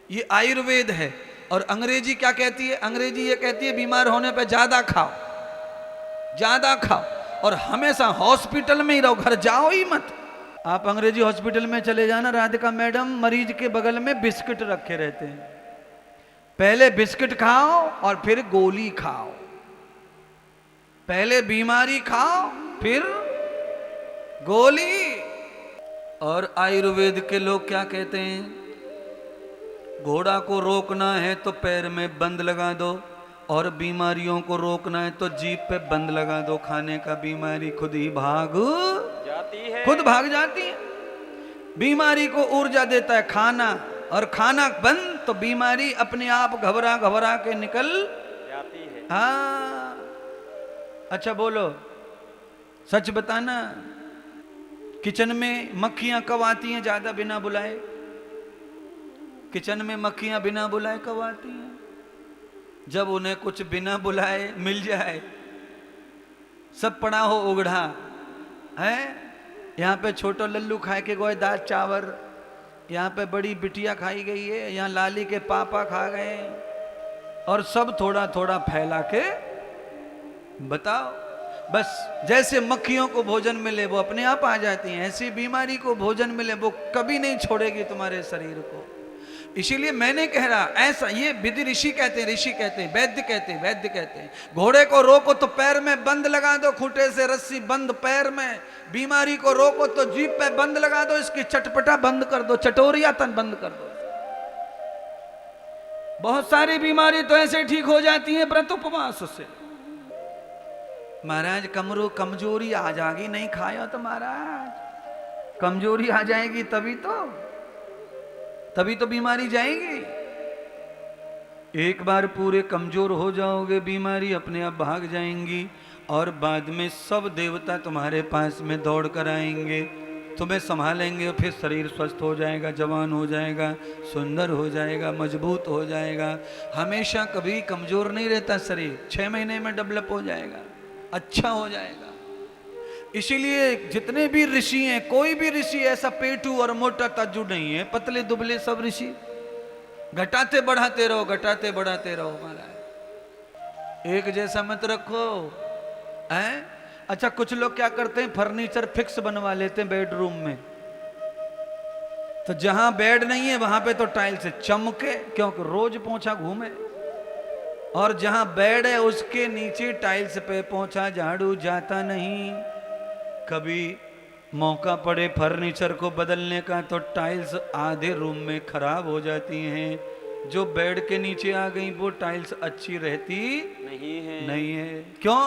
ये आयुर्वेद है। और अंग्रेजी क्या कहती है? अंग्रेजी ये कहती है बीमार होने पे ज्यादा खाओ, ज्यादा खाओ, और हमेशा हॉस्पिटल में ही रहो, घर जाओ ही मत। आप अंग्रेजी हॉस्पिटल में चले जाना, राधिका मैडम मरीज के बगल में बिस्किट रखे रहते हैं। पहले बिस्किट खाओ और फिर गोली खाओ, पहले बीमारी खाओ फिर गोली। और आयुर्वेद के लोग क्या कहते हैं? घोड़ा को रोकना है तो पैर में बंद लगा दो, और बीमारियों को रोकना है तो जीभ पे बंद लगा दो। खाने का बीमारी खुद ही भाग जाती है, खुद भाग जाती है। बीमारी को ऊर्जा देता है खाना, और खाना बंद तो बीमारी अपने आप घबरा घबरा के निकल जाती है। हाँ, अच्छा बोलो, सच बताना, किचन में मक्खियां कब आती हैं ज्यादा बिना बुलाए? किचन में मक्खियां बिना बुलाए कब आती हैं? जब उन्हें कुछ बिना बुलाए मिल जाए, सब पड़ा हो उगड़ा है। यहाँ पे छोटो लल्लू खाए के गोए दाल चावल, यहाँ पे बड़ी बिटिया खाई गई है, यहाँ लाली के पापा खा गए, और सब थोड़ा थोड़ा फैला के बताओ। बस जैसे मक्खियों को भोजन मिले वो अपने आप आ जाती हैं, ऐसी बीमारी को भोजन मिले वो कभी नहीं छोड़ेगी तुम्हारे शरीर को। इसीलिए मैंने कह रहा, ऐसा ये विधि ऋषि कहते हैं, ऋषि कहते हैं, वैद्य कहते हैं, वैद्य कहते हैं। घोड़े को रोको तो पैर में बंद लगा दो, खूंटे से रस्सी बंद पैर में। बीमारी को रोको तो जीभ पे बंद लगा दो, इसकी चटपटा बंद कर दो, चटोरिया तन बंद कर दो। बहुत सारी बीमारी तो ऐसे ठीक हो जाती है व्रत उपवास से। महाराज कमजोरी आ जाएगी, नहीं खाया तो महाराज कमजोरी आ जाएगी, तभी तो बीमारी जाएगी। एक बार पूरे कमजोर हो जाओगे, बीमारी अपने आप भाग जाएंगी, और बाद में सब देवता तुम्हारे पास में दौड़ कर आएंगे, तुम्हें संभालेंगे, फिर शरीर स्वस्थ हो जाएगा, जवान हो जाएगा, सुंदर हो जाएगा, मजबूत हो जाएगा। हमेशा कभी कमजोर नहीं रहता शरीर, 6 महीने में डेवलप हो जाएगा, अच्छा हो जाएगा। इसीलिए जितने भी ऋषि हैं, कोई भी ऋषि ऐसा पेटू और मोटा तज्जू नहीं है, पतले दुबले सब ऋषि। घटाते बढ़ाते रहो, घटाते बढ़ाते रहो महाराज, एक जैसा मत रखो हैं। अच्छा, कुछ लोग क्या करते हैं, फर्नीचर फिक्स बनवा लेते हैं बेडरूम में, तो जहां बेड नहीं है वहां पे तो टाइल से चमके, क्योंकि रोज पोंछा घूमे, और जहां बेड है उसके नीचे टाइल्स पे पोंछा झाड़ू जाता नहीं। कभी मौका पड़े फर्नीचर को बदलने का तो टाइल्स आधे रूम में खराब हो जाती हैं। जो बेड के नीचे आ गई वो टाइल्स अच्छी रहती नहीं है। क्यों?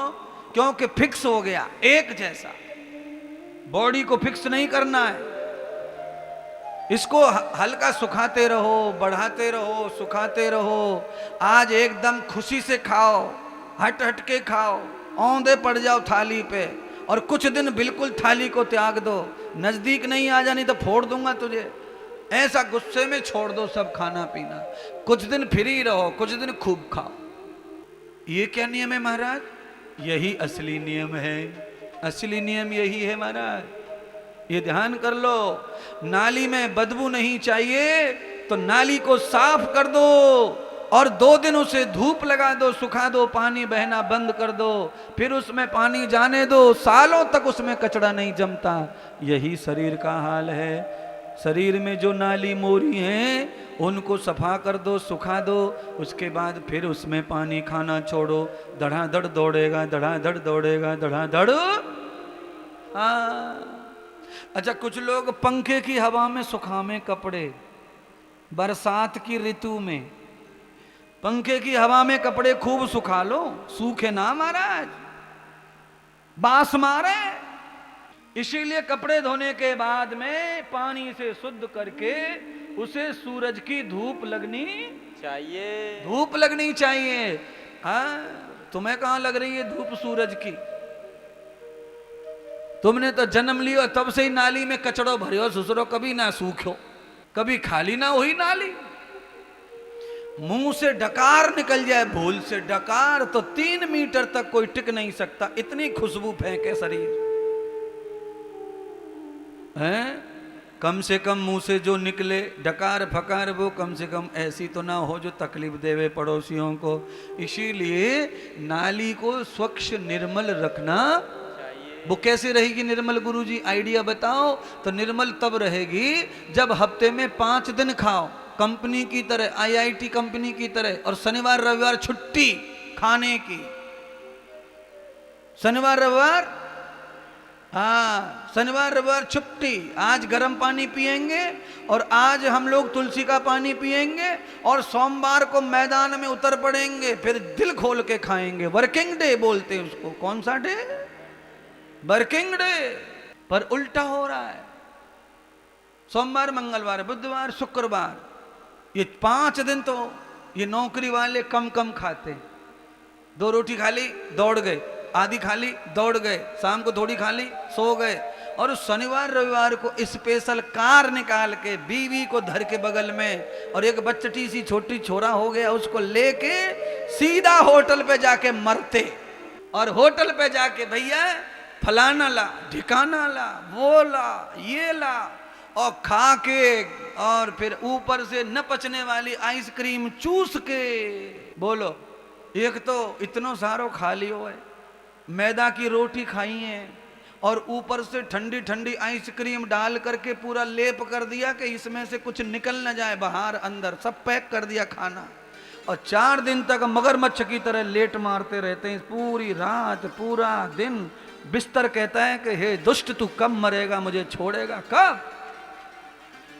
क्योंकि फिक्स हो गया एक जैसा। बॉडी को फिक्स नहीं करना है, इसको हल्का सुखाते रहो, बढ़ाते रहो, सुखाते रहो। आज एकदम खुशी से खाओ, हट हट के खाओ, औंधे पड़ जाओ थाली पे, और कुछ दिन बिल्कुल थाली को त्याग दो, नजदीक नहीं आ जानी तो फोड़ दूंगा तुझे, ऐसा गुस्से में छोड़ दो सब खाना पीना। कुछ दिन फ्री रहो, कुछ दिन खूब खाओ। ये क्या नियम है महाराज? यही असली नियम है, असली नियम यही है महाराज, ये ध्यान कर लो। नाली में बदबू नहीं चाहिए तो नाली को साफ कर दो, और 2 दिन उसे धूप लगा दो, सुखा दो, पानी बहना बंद कर दो, फिर उसमें पानी जाने दो, सालों तक उसमें कचरा नहीं जमता। यही शरीर का हाल है। शरीर में जो नाली मोरी हैं उनको सफा कर दो, सुखा दो, उसके बाद फिर उसमें पानी खाना छोड़ो, धड़ाधड़ दौड़ेगा, धड़ाधड़ दौड़ेगा, धड़ाधड़। अच्छा, कुछ लोग पंखे की हवा में सुखावे कपड़े, बरसात की ऋतु में पंखे की हवा में कपड़े खूब सुखा लो, सूखे ना महाराज, बास मारे। इसीलिए कपड़े धोने के बाद में पानी से शुद्ध करके उसे सूरज की धूप लगनी चाहिए, धूप लगनी चाहिए। हाँ, तुम्हें कहां लग रही है धूप सूरज की? तुमने तो जन्म लियो तब से ही नाली में कचड़ो भरियो, ससुरो कभी ना सूखो, कभी खाली ना हुई नाली। मुंह से डकार निकल जाए, भूल से डकार, तो 3 मीटर तक कोई टिक नहीं सकता, इतनी खुशबू फेंके शरीर है। कम से कम मुंह से जो निकले डकार फकार वो कम से कम ऐसी तो ना हो जो तकलीफ देवे पड़ोसियों को। इसीलिए नाली को स्वच्छ निर्मल रखना चाहिए। वो कैसे रहेगी निर्मल गुरुजी, आइडिया बताओ। तो निर्मल तब रहेगी जब हफ्ते में 5 दिन खाओ कंपनी की तरह, आईआईटी कंपनी की तरह, और शनिवार रविवार छुट्टी खाने की। शनिवार रविवार, हाँ शनिवार रविवार छुट्टी। आज गर्म पानी पिएंगे और आज हम लोग तुलसी का पानी पिएंगे और सोमवार को मैदान में उतर पड़ेंगे, फिर दिल खोल के खाएंगे। वर्किंग डे बोलते हैं उसको। कौन सा डे? Working day. पर उल्टा हो रहा है। सोमवार मंगलवार बुधवार शुक्रवार, ये 5 दिन तो ये नौकरी वाले कम कम खाते। 2 रोटी खा ली दौड़ गए, आधी खा ली दौड़ गए, शाम को थोड़ी खा ली सो गए। और उस शनिवार रविवार को स्पेशल कार निकाल के बीवी को धर के बगल में, और एक बच्ची सी छोटी छोरा हो गया उसको लेके सीधा होटल पे जाके मरते। और होटल पे जाके भैया फलाना ला, ढिकाना ला, वो ला, ये ला, और खा के और फिर ऊपर से न पचने वाली आइसक्रीम चूस के। बोलो, एक तो इतनो सारो खा लियो है, मैदा की रोटी खाई है, और ऊपर से ठंडी ठंडी आइसक्रीम डाल करके पूरा लेप कर दिया कि इसमें से कुछ निकल न जाए बाहर अंदर, सब पैक कर दिया खाना। और 4 दिन तक मगरमच्छ की तरह लेट मारते रहते हैं, पूरी रात पूरा दिन। बिस्तर कहता है कि हे दुष्ट तू कब मरेगा, मुझे छोड़ेगा कब?